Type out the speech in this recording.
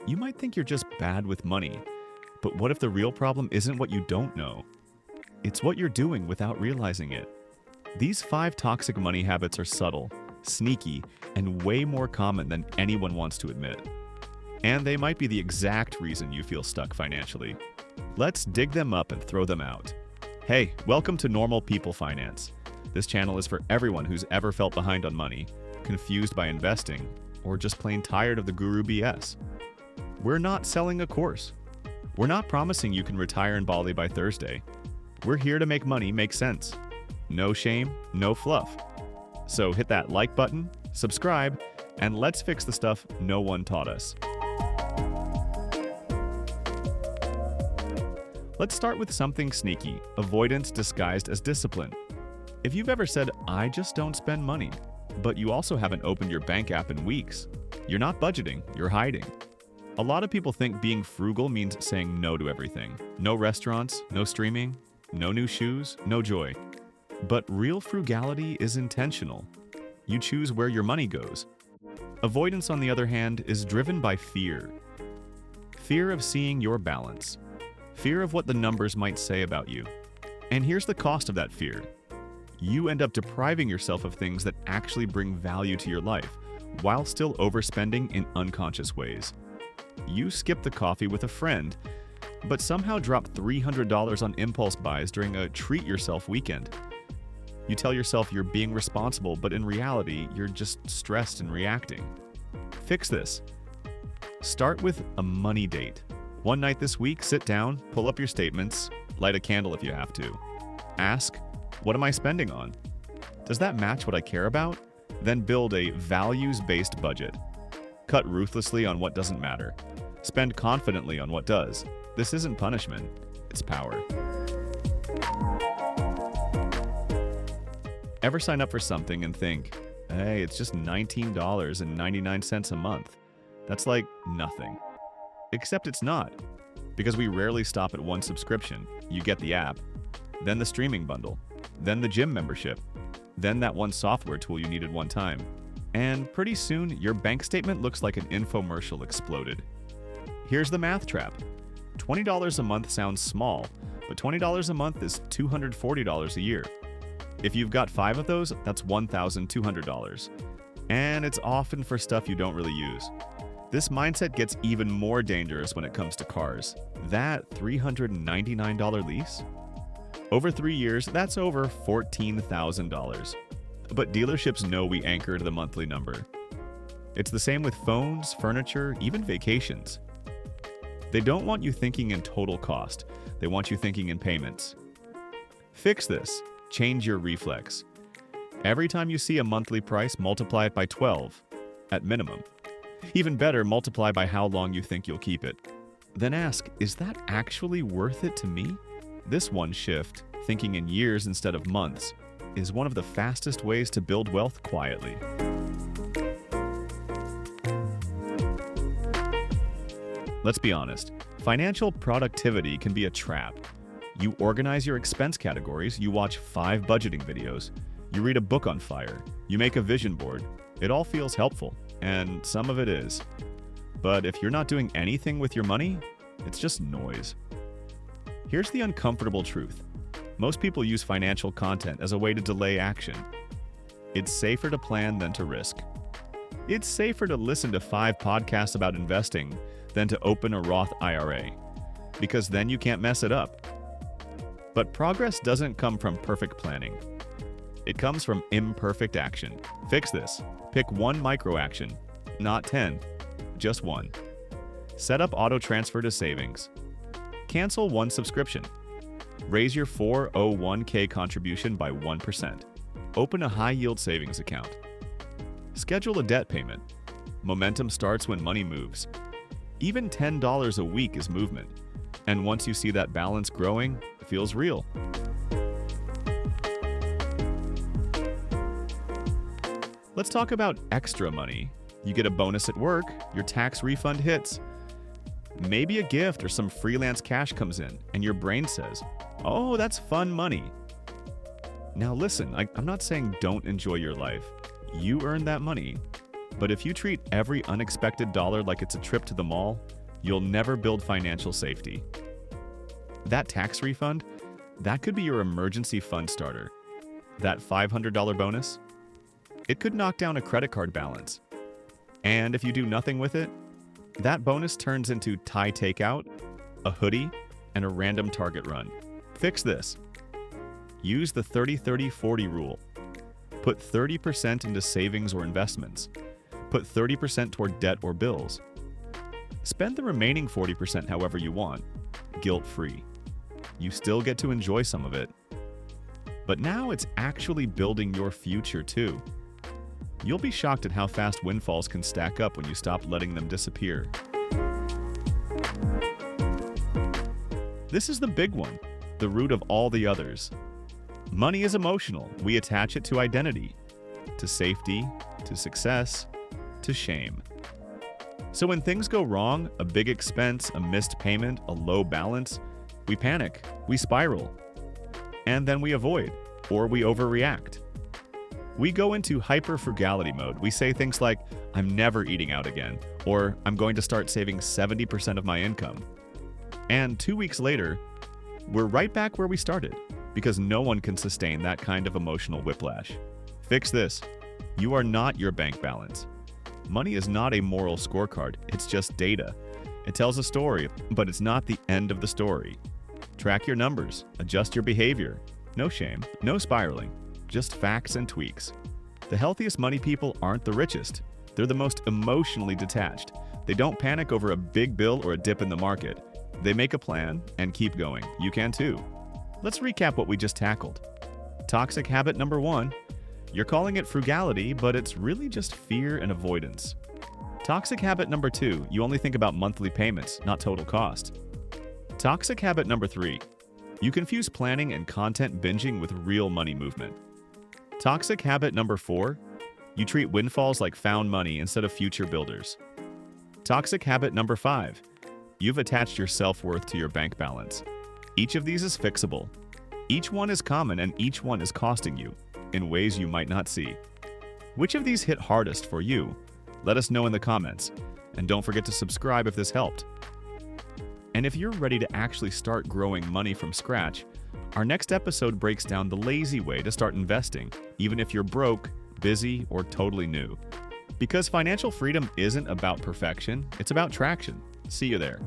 You might think you're just bad with money, but what if the real problem isn't what you don't know? It's what you're doing without realizing it. These 5 toxic money habits are subtle, sneaky, and way more common than anyone wants to admit. And they might be the exact reason you feel stuck financially. Let's dig them up and throw them out. Hey, welcome to Normal People Finance. This channel is for everyone who's ever felt behind on money, confused by investing, or just plain tired of the guru BS. We're not selling a course. We're not promising you can retire in Bali by Thursday. We're here to make money make sense. No shame, no fluff. So hit that like button, subscribe, and let's fix the stuff no one taught us. Let's start with something sneaky, avoidance disguised as discipline. If you've ever said, I just don't spend money, but you also haven't opened your bank app in weeks, you're not budgeting, you're hiding. A lot of people think being frugal means saying no to everything. No restaurants, no streaming, no new shoes, no joy. But real frugality is intentional. You choose where your money goes. Avoidance, on the other hand, is driven by fear. Fear of seeing your balance. Fear of what the numbers might say about you. And here's the cost of that fear. You end up depriving yourself of things that actually bring value to your life, while still overspending in unconscious ways. You skip the coffee with a friend, but somehow drop $300 on impulse buys during a treat-yourself weekend. You tell yourself you're being responsible, but in reality, you're just stressed and reacting. Fix this. Start with a money date. One night this week, sit down, pull up your statements, light a candle if you have to. Ask, what am I spending on? Does that match what I care about? Then build a values-based budget. Cut ruthlessly on what doesn't matter. Spend confidently on what does. This isn't punishment, it's power. Ever sign up for something and think, hey, it's just $19.99 a month. That's like nothing. Except it's not, because we rarely stop at one subscription. You get the app, then the streaming bundle, then the gym membership, then that one software tool you needed one time. And pretty soon, your bank statement looks like an infomercial exploded. Here's the math trap. $20 a month sounds small, but $20 a month is $240 a year. If you've got 5 of those, that's $1,200. And it's often for stuff you don't really use. This mindset gets even more dangerous when it comes to cars. That $399 lease? Over 3 years, that's over $14,000. But dealerships know we anchor to the monthly number. It's the same with phones, furniture, even vacations. They don't want you thinking in total cost. They want you thinking in payments. Fix this. Change your reflex. Every time you see a monthly price, multiply it by 12, at minimum. Even better, multiply by how long you think you'll keep it. Then ask, is that actually worth it to me? This one shift, thinking in years instead of months, is one of the fastest ways to build wealth quietly. Let's be honest, financial productivity can be a trap. You organize your expense categories, you watch 5 budgeting videos, you read a book on fire, you make a vision board. It all feels helpful, and some of it is. But if you're not doing anything with your money, it's just noise. Here's the uncomfortable truth. Most people use financial content as a way to delay action. It's safer to plan than to risk. It's safer to listen to 5 podcasts about investing than to open a Roth IRA, because then you can't mess it up. But progress doesn't come from perfect planning. It comes from imperfect action. Fix this. Pick one micro action, not 10, just one. Set up auto transfer to savings. Cancel one subscription. Raise your 401k contribution by 1%. Open a high-yield savings account. Schedule a debt payment. Momentum starts when money moves. Even $10 a week is movement. And once you see that balance growing, it feels real. Let's talk about extra money. You get a bonus at work, your tax refund hits. Maybe a gift or some freelance cash comes in, and your brain says, oh, that's fun money. Now listen, I'm not saying don't enjoy your life. You earned that money. But if you treat every unexpected dollar like it's a trip to the mall, you'll never build financial safety. That tax refund, that could be your emergency fund starter. That $500 bonus, it could knock down a credit card balance. And if you do nothing with it, that bonus turns into Thai takeout, a hoodie, and a random Target run. Fix this. Use the 30-30-40 rule. Put 30% into savings or investments. Put 30% toward debt or bills. Spend the remaining 40% however you want, guilt-free. You still get to enjoy some of it. But now it's actually building your future too. You'll be shocked at how fast windfalls can stack up when you stop letting them disappear. This is the big one, the root of all the others. Money is emotional. We attach it to identity, to safety, to success, to shame. So when things go wrong, a big expense, a missed payment, a low balance, we panic, we spiral, and then we avoid, or we overreact. We go into hyper-frugality mode. We say things like, I'm never eating out again, or I'm going to start saving 70% of my income. And 2 weeks later, we're right back where we started, because no one can sustain that kind of emotional whiplash. Fix this. You are not your bank balance. Money is not a moral scorecard, it's just data. It tells a story, but it's not the end of the story. Track your numbers, adjust your behavior. No shame, no spiraling, just facts and tweaks. The healthiest money people aren't the richest. They're the most emotionally detached. They don't panic over a big bill or a dip in the market. They make a plan and keep going. You can too. Let's recap what we just tackled. Toxic habit number 1. You're calling it frugality, but it's really just fear and avoidance. Toxic habit number 2. You only think about monthly payments, not total cost. Toxic habit number 3. You confuse planning and content binging with real money movement. Toxic habit number 4. You treat windfalls like found money instead of future builders. Toxic habit number 5. You've attached your self-worth to your bank balance. Each of these is fixable. Each one is common and each one is costing you in ways you might not see. Which of these hit hardest for you? Let us know in the comments. And don't forget to subscribe if this helped. And if you're ready to actually start growing money from scratch, our next episode breaks down the lazy way to start investing, even if you're broke, busy, or totally new. Because financial freedom isn't about perfection, it's about traction. See you there.